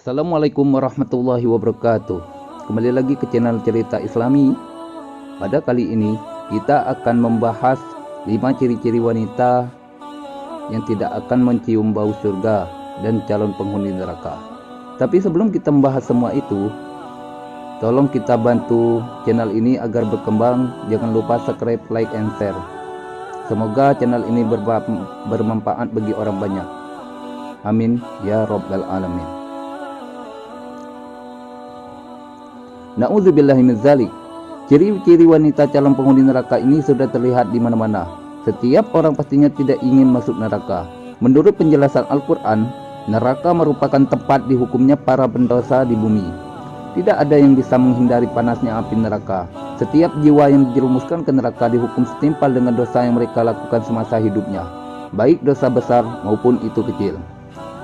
Assalamualaikum warahmatullahi wabarakatuh. Kembali lagi ke channel Cerita Islami. Pada kali ini kita akan membahas 5 ciri-ciri wanita yang tidak akan mencium bau surga dan calon penghuni neraka. Tapi sebelum kita membahas semua itu, tolong kita bantu channel ini agar berkembang. Jangan lupa subscribe, like, and share. Semoga channel ini bermanfaat bagi orang banyak. Amin ya rabbal alamin. Na'udzubillahi min dzalik. Ciri-ciri wanita calon penghuni neraka ini sudah terlihat di mana-mana. Setiap orang pastinya tidak ingin masuk neraka. Menurut penjelasan Al-Quran, neraka merupakan tempat dihukumnya para pendosa di bumi. Tidak ada yang bisa menghindari panasnya api neraka. Setiap jiwa yang dijerumuskan ke neraka dihukum setimpal dengan dosa yang mereka lakukan semasa hidupnya, baik dosa besar maupun itu kecil.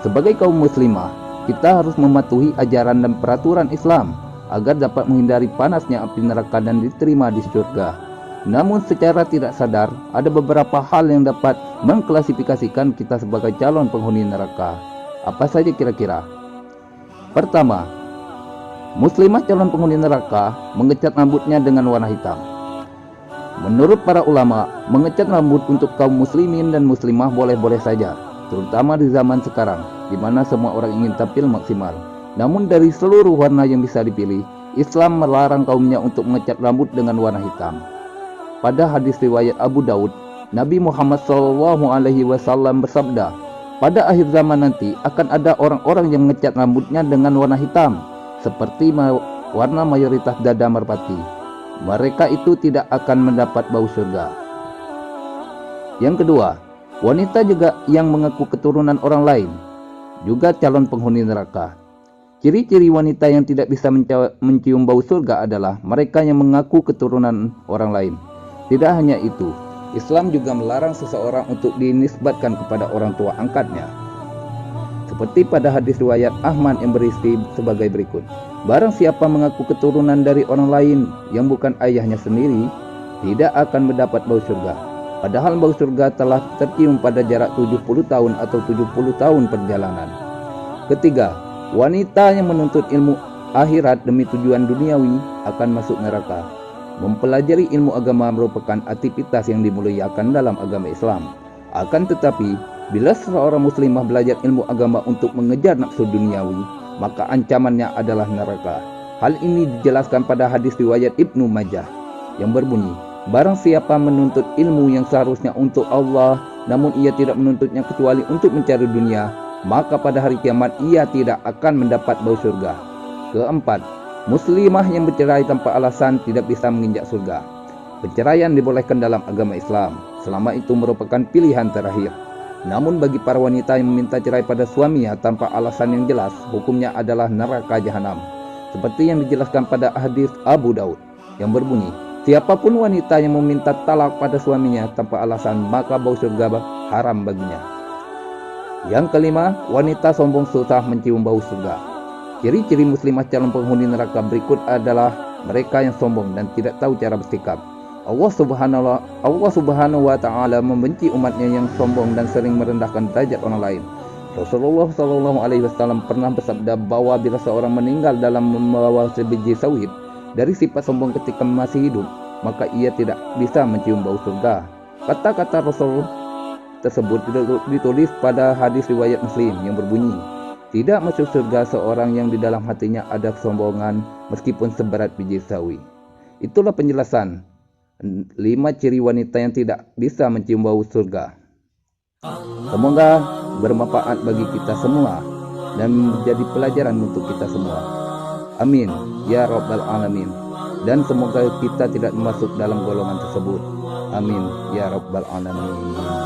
Sebagai kaum muslimah, kita harus mematuhi ajaran dan peraturan Islam agar dapat menghindari panasnya api neraka dan diterima di surga. Namun secara tidak sadar, ada beberapa hal yang dapat mengklasifikasikan kita sebagai calon penghuni neraka. Apa saja kira-kira? Pertama, muslimah calon penghuni neraka mengecat rambutnya dengan warna hitam. Menurut para ulama, mengecat rambut untuk kaum muslimin dan muslimah boleh-boleh saja, terutama di zaman sekarang, di mana semua orang ingin tampil maksimal. Namun dari seluruh warna yang bisa dipilih, Islam melarang kaumnya untuk mengecat rambut dengan warna hitam. Pada hadis riwayat Abu Daud, Nabi Muhammad SAW bersabda, pada akhir zaman nanti akan ada orang-orang yang mengecat rambutnya dengan warna hitam, seperti warna mayoritas dada merpati. Mereka itu tidak akan mendapat bau surga. Yang kedua, wanita juga yang mengaku keturunan orang lain, juga calon penghuni neraka. Ciri-ciri wanita yang tidak bisa mencium bau surga adalah mereka yang mengaku keturunan orang lain. Tidak hanya itu, Islam juga melarang seseorang untuk dinisbatkan kepada orang tua angkatnya. Seperti pada hadis riwayat Ahmad yang berisi sebagai berikut. Barang siapa mengaku keturunan dari orang lain yang bukan ayahnya sendiri, tidak akan mendapat bau surga. Padahal bau surga telah tercium pada jarak 70 tahun atau 70 tahun perjalanan. Ketiga, wanita yang menuntut ilmu akhirat demi tujuan duniawi akan masuk neraka. Mempelajari ilmu agama merupakan aktivitas yang dimuliakan dalam agama Islam. Akan tetapi, bila seseorang muslimah belajar ilmu agama untuk mengejar nafsu duniawi, maka ancamannya adalah neraka. Hal ini dijelaskan pada hadis riwayat Ibnu Majah yang berbunyi, barang siapa menuntut ilmu yang seharusnya untuk Allah, namun ia tidak menuntutnya kecuali untuk mencari dunia, maka pada hari kiamat ia tidak akan mendapat bau surga. Keempat, muslimah yang bercerai tanpa alasan tidak bisa menginjak surga. Perceraian dibolehkan dalam agama Islam, selama itu merupakan pilihan terakhir. Namun bagi para wanita yang meminta cerai pada suaminya tanpa alasan yang jelas, hukumnya adalah neraka jahanam. Seperti yang dijelaskan pada hadis Abu Daud yang berbunyi, siapapun wanita yang meminta talak pada suaminya tanpa alasan, maka bau surga haram baginya. Yang kelima, wanita sombong susah mencium bau surga. Ciri-ciri muslimah calon penghuni neraka berikut adalah mereka yang sombong dan tidak tahu cara bersikap. Allah Subhanahu wa Ta'ala membenci umatnya yang sombong dan sering merendahkan derajat orang lain. Rasulullah SAW pernah bersabda bahwa bila seorang meninggal dalam membawa sebiji sawit dari sifat sombong ketika masih hidup, maka ia tidak bisa mencium bau surga. Kata-kata Rasul tersebut ditulis pada hadis riwayat Muslim yang berbunyi, tidak masuk surga seorang yang di dalam hatinya ada kesombongan meskipun seberat biji sawi. Itulah penjelasan 5 ciri wanita yang tidak bisa mencium bau surga. Semoga bermanfaat bagi kita semua dan menjadi pelajaran untuk kita semua. Amin ya rabbal alamin. Dan semoga kita tidak masuk dalam golongan tersebut. Amin ya rabbal alamin.